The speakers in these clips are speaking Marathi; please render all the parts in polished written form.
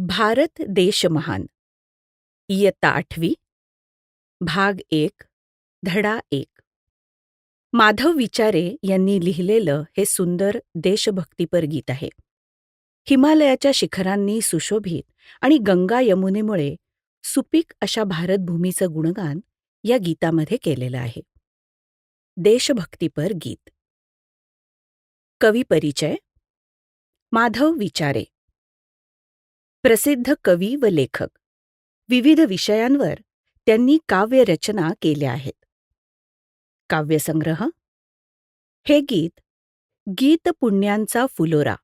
भारत देश महान इयत्ता 8वी भाग 1 धडा 1 माधव विचारे यांनी लिहिलेलं हे सुंदर देशभक्तीपर गीत आहे. हिमालयाच्या शिखरांनी सुशोभित आणि गंगा यमुनेमुळे सुपीक अशा भारतभूमीचं गुणगान या गीतामध्ये केलेलं आहे. देशभक्तीपर गीत. कवी परिचय. माधव विचारे प्रसिद्ध कवी व लेखक. विविध विषयांवर त्यांनी काव्यरचना केल्या आहेत. काव्यसंग्रह. हे गीत गीत पुण्यांचा फुलोरा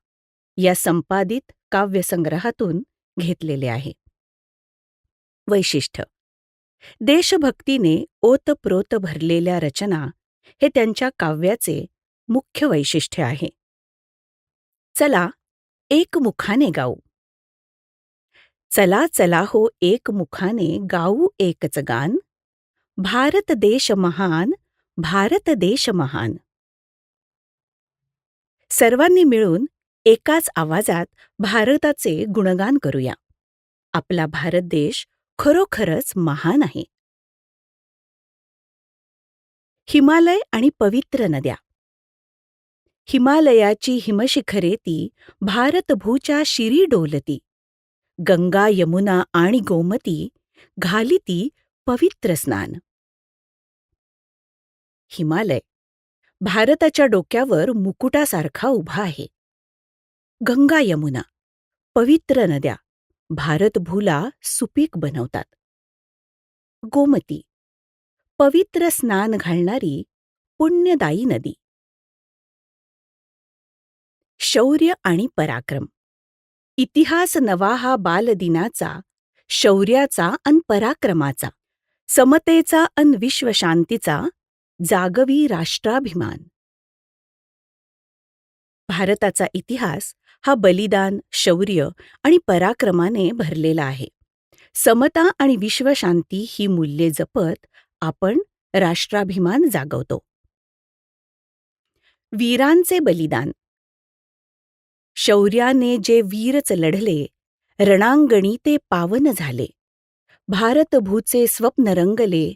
या संपादित काव्यसंग्रहातून घेतलेले आहे. वैशिष्ट्य. देशभक्तीने ओतप्रोत भरलेल्या रचना हे त्यांच्या काव्याचे मुख्य वैशिष्ट्य आहे. चला एकमुखाने गाऊ. चला चला हो एकमुखाने गाऊ एकच गान. भारत देश महान, भारत देश महान. सर्वांनी मिळून एकाच आवाजात भारताचे गुणगान करूया. आपला भारत देश खरोखरच महान आहे. हिमालय आणि पवित्र नद्या. हिमालयाची हिमशिखरे ती भारतभूच्या शिरी डोलती. गंगा यमुना आणि गोमती घालिती पवित्र स्नान. हिमालय भारताच्या डोक्यावर मुकुटासारखा उभा आहे. गंगा यमुना पवित्र नद्या भारतभूला सुपीक बनवतात. गोमती पवित्र स्नान घालणारी पुण्यदायी नदी. शौर्य आणि पराक्रम. इतिहास नवा हा बालदिनाचा, शौर्याचा अन पराक्रमाचा, समतेचा अन विश्वशांतीचा, जागवी राष्ट्राभिमान. भारताचा इतिहास हा बलिदान, शौर्य आणि पराक्रमाने भरलेला आहे. समता आणि विश्वशांती ही मूल्ये जपत आपण राष्ट्राभिमान जागवतो. वीरांचे बलिदान. शौर्याने जे वीरच लढले, रणांगणी ते पावन झाले. भारतभूचे स्वप्न रंगले,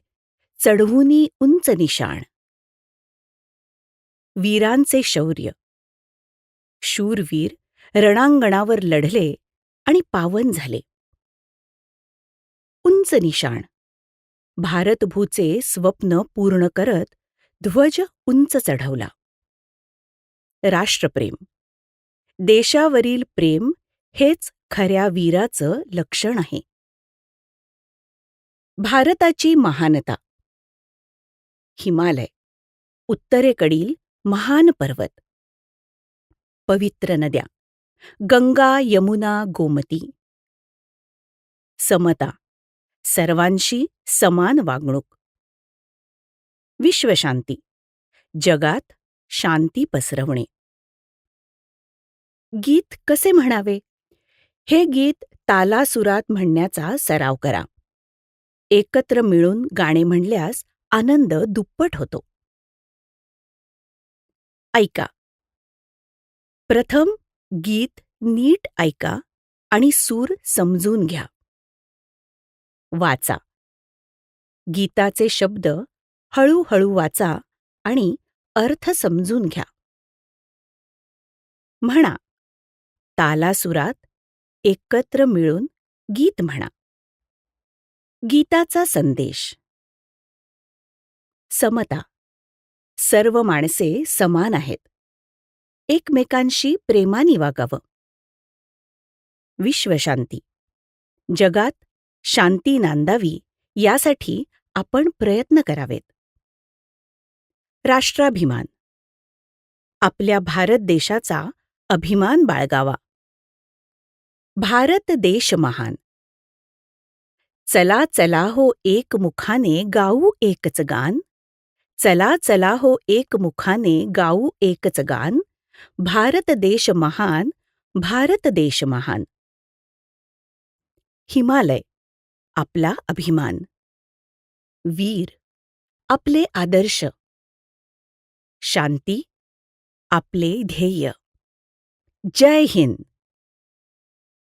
चढवुनी उंच निशाण. वीरांचे शौर्य. शूरवीर रणांगणावर लढले आणि पावन झाले. उंच निशाण. भारतभूचे स्वप्न पूर्ण करत ध्वज उंच चढवला. राष्ट्रप्रेम. देशावरील प्रेम हेच खऱ्या वीराचं लक्षण आहे. भारताची महानता. हिमालय उत्तरेकडील महान पर्वत. पवित्र नद्या गंगा यमुना गोमती. समता सर्वांशी समान वागणूक. विश्वशांती जगात शांती पसरवणे. गीत कसे म्हणावे? हे गीत तालासुरात म्हणण्याचा सराव करा. एकत्र मिळून गाणे म्हणल्यास आनंद दुप्पट होतो. ऐका. प्रथम गीत नीट ऐका आणि सूर समजून घ्या. वाचा. गीताचे शब्द हळूहळू वाचा आणि अर्थ समजून घ्या. म्हणा. तालासुरात एकत्र मिळून गीत म्हणा. गीताचा संदेश. समता सर्व माणसे समान आहेत. एकमेकांशी प्रेमाने वागावं. विश्वशांती जगात शांती नांदावी यासाठी आपण प्रयत्न करावेत. राष्ट्राभिमान आपल्या भारत देशाचा अभिमान बाळगावा. भारत देश महान. चला चला हो एकमुखाने गाऊ एकच गान. चला चला हो एकमुखाने गाऊ एकच गान. भारत देश महान, भारत देश महान. हिमालय आपला अभिमान. वीर आपले आदर्श. शांती आपले ध्येय. जय हिंद.